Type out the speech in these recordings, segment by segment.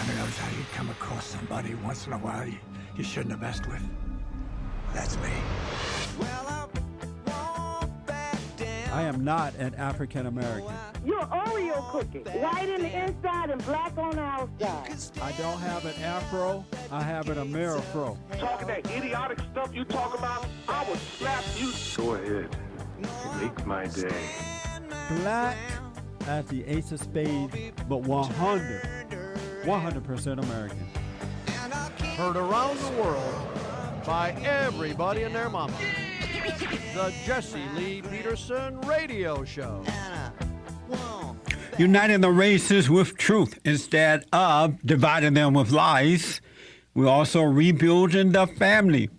Ever notice how you come across somebody once in a while you shouldn't have messed with? That's me. I am not an African American. You're Oreo cookie, white in the inside and black on the outside. I don't have an afro, I have an Amerifro. Talking that idiotic stuff you talk about, I would slap you. Go ahead. Make my day. Black as the ace of spades, but 100% American. Heard around the world by everybody and their mama. The Jesse Lee Peterson Radio Show. Uniting the races with truth instead of dividing them with lies. We're also rebuilding the family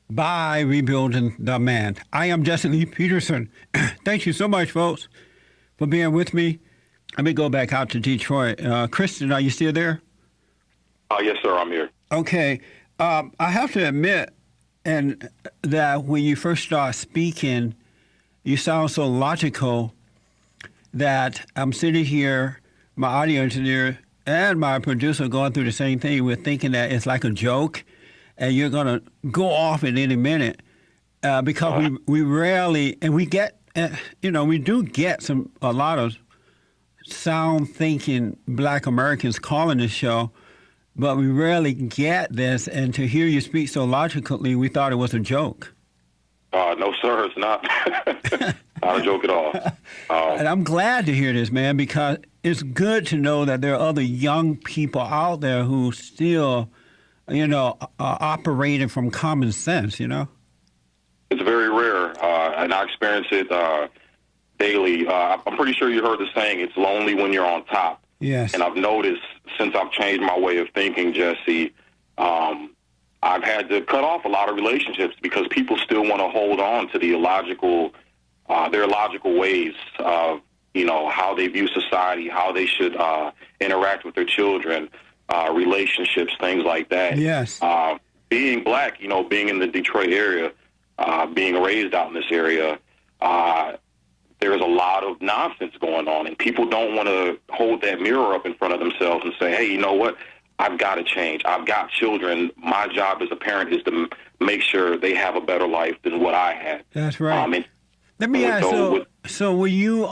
by rebuilding the man. I am Jesse Lee Peterson. Thank you so much, folks, for being with me. Let me go back out to Detroit. Kristen, are you still there? Yes, sir, I'm here. Okay. I have to admit that when you first start speaking, you sound so logical that I'm sitting here, my audio engineer and my producer going through the same thing. We're thinking that it's like a joke and you're going to go off at any minute because we rarely, and we get, we do get a lot of sound thinking Black Americans calling this show, but we rarely get this. And to hear you speak so logically, we thought it was a joke. No, sir, it's not. Not a joke at all. And I'm glad to hear this, man, because it's good to know that there are other young people out there who still, are operating from common sense, It's very rare, and I experience it daily. I'm pretty sure you heard the saying, it's lonely when you're on top. Yes. And I've noticed since I've changed my way of thinking, Jesse, I've had to cut off a lot of relationships because people still want to hold on to their illogical ways of, how they view society, how they should interact with their children, relationships, things like that. Yes. Being Black, being in the Detroit area, being raised out in this area, there's a lot of nonsense going on, and people don't want to hold that mirror up in front of themselves and say, hey, you know what? I've got to change. I've got children. My job as a parent is to make sure they have a better life than what I had. That's right. Let me ask, so were you,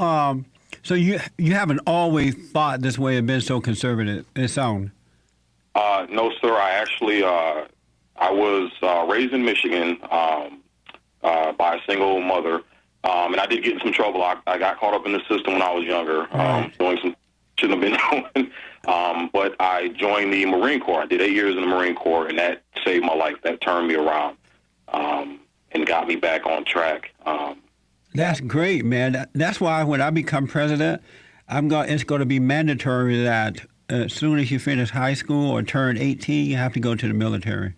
so you haven't always thought this way and been so conservative, it sounds? No, sir. I actually, I was raised in Michigan by a single mother, and I did get in some trouble. I got caught up in the system when I was younger, doing some shouldn't have been doing. But I joined the Marine Corps. I did 8 years in the Marine Corps, and that saved my life. That turned me around and got me back on track. That's great, man. That's why when I become president, it's going to be mandatory that as soon as you finish high school or turn 18, you have to go to the military.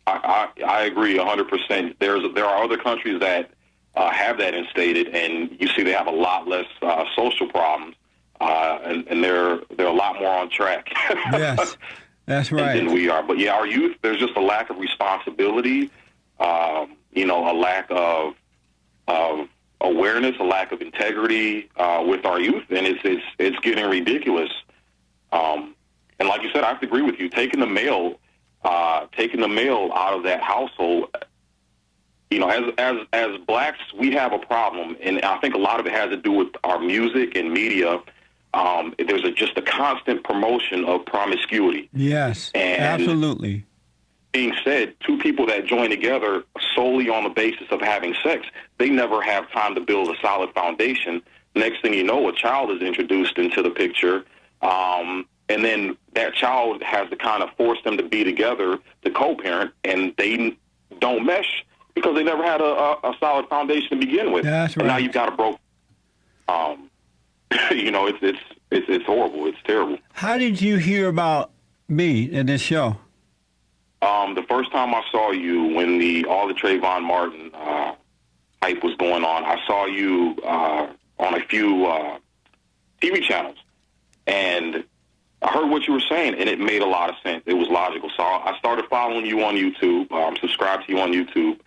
I agree 100%. There are other countries that have that instated, and you see they have a lot less social problems. And they're a lot more on track. Yes, that's right. Than we are. But yeah, our youth, there's just a lack of responsibility, a lack of awareness, a lack of integrity with our youth, and it's getting ridiculous. And like you said, I have to agree with you. Taking the male out of that household. As Blacks, we have a problem, and I think a lot of it has to do with our music and media. There's just a constant promotion of promiscuity. Yes, and absolutely. Being said, two people that join together solely on the basis of having sex, they never have time to build a solid foundation. Next thing you know, a child is introduced into the picture, and then that child has to kind of force them to be together to co-parent, and they don't mesh because they never had a solid foundation to begin with. That's right. And now you've got a broke. It's horrible. It's terrible. How did you hear about me in this show? The first time I saw you when all the Trayvon Martin hype was going on, I saw you on a few TV channels, and I heard what you were saying, and it made a lot of sense. It was logical. So I started following you on YouTube. I'm subscribed to you on YouTube,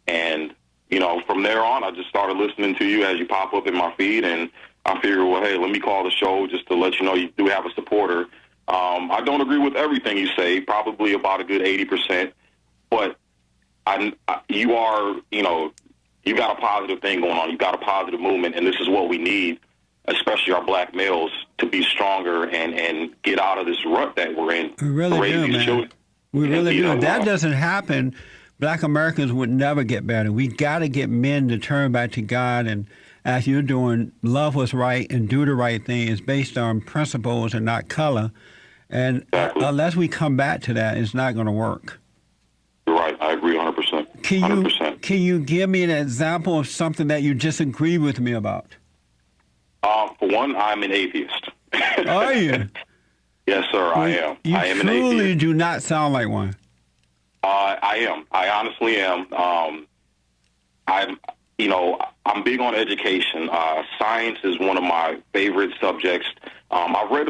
and from there on, I just started listening to you as you pop up in my feed, and I figured, well, hey, let me call the show just to let you know you do have a supporter. I don't agree with everything you say, probably about a good 80%, but you are, you got a positive thing going on. You got a positive movement, and this is what we need, especially our black males, to be stronger and get out of this rut that we're in. We really do, man. Children. We really do. know, If that doesn't happen, black Americans would never get better. We got to get men to turn back to God, and as you're doing, love what's right and do the right thing. It's based on principles and not color. And Exactly. unless we come back to that, it's not going to work. You're right. I agree 100%. 100%. Can you give me an example of something that you disagree with me about? For one, I'm an atheist. Are you? Yes, sir, I am. You I am an truly atheist. do not sound like one. I am. I honestly am. I'm big on education. Science is one of my favorite subjects. I've read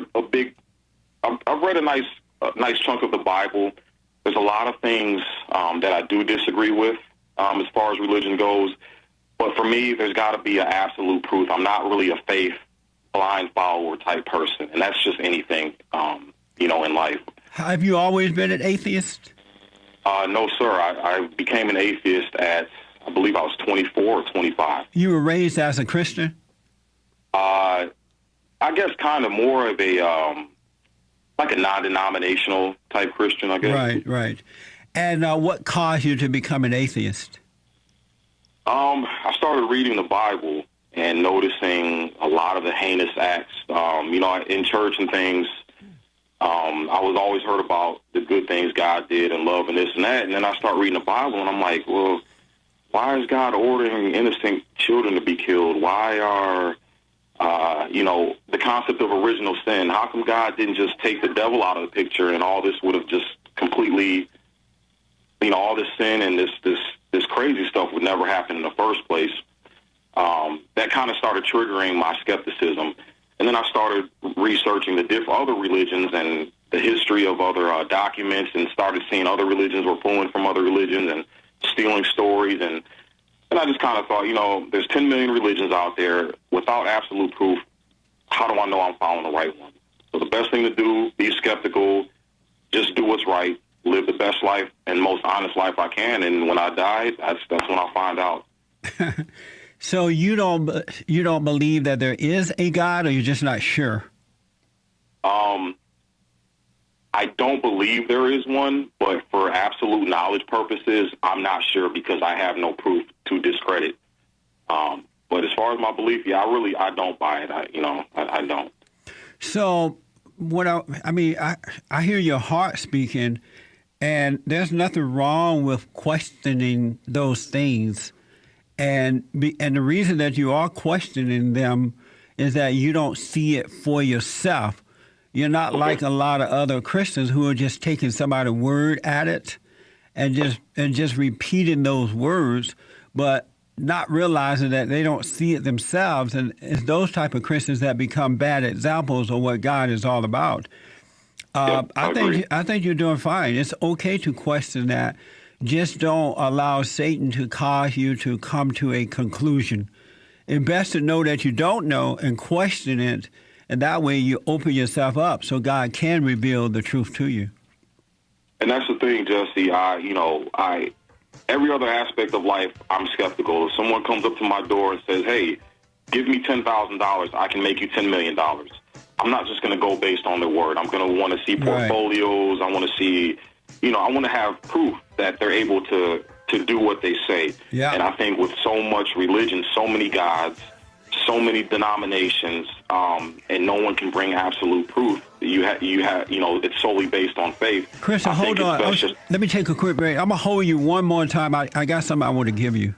I've read a nice chunk of the Bible. There's a lot of things that I do disagree with as far as religion goes. But for me, there's got to be an absolute proof. I'm not really a faith blind follower type person, and that's just anything, in life. Have you always been an atheist? No, sir. I became an atheist at, I believe I was 24 or 25. You were raised as a Christian? I guess kind of more of a, like a non-denominational type Christian, I guess. Right. And what caused you to become an atheist? I started reading the Bible and noticing a lot of the heinous acts. In church and things, I was always heard about the good things God did and love and this and that. And then I start reading the Bible and I'm like, well, why is God ordering innocent children to be killed? Why are, the concept of original sin? How come God didn't just take the devil out of the picture and all this would have just completely, all this sin and this crazy stuff would never happen in the first place? That kind of started triggering my skepticism. And then I started researching the other religions and the history of other documents, and started seeing other religions were pulling from other religions and stealing stories. And I just kind of thought, there's 10 million religions out there. Without absolute proof, how do I know I'm following the right one? So the best thing to do, be skeptical, just do what's right, live the best life and most honest life I can. And when I die, that's when I'll find out. So you don't believe that there is a God, or you're just not sure? I don't believe there is one, but for absolute knowledge purposes, I'm not sure because I have no proof to discredit. But as far as my belief, I don't buy it. I don't. So I hear your heart speaking, and there's nothing wrong with questioning those things. And the reason that you are questioning them is that you don't see it for yourself. You're not like a lot of other Christians who are just taking somebody's word at it and just repeating those words, but not realizing that they don't see it themselves. And it's those type of Christians that become bad examples of what God is all about. I think you're doing fine. It's okay to question that. Just don't allow Satan to cause you to come to a conclusion. It's best to know that you don't know and question it, and that way you open yourself up so God can reveal the truth to you. And that's the thing, Jesse. Every other aspect of life, I'm skeptical. If someone comes up to my door and says, hey, give me $10,000, I can make you $10 million. I'm not just going to go based on their word. I'm going to want to see portfolios. Right. I want to see, I want to have proof that they're able to do what they say. Yeah. And I think with so much religion, so many gods, so many denominations, and no one can bring absolute proof. You have, it's solely based on faith. Chris, hold on. Let me take a quick break. I'm going to hold you one more time. I got something I want to give you.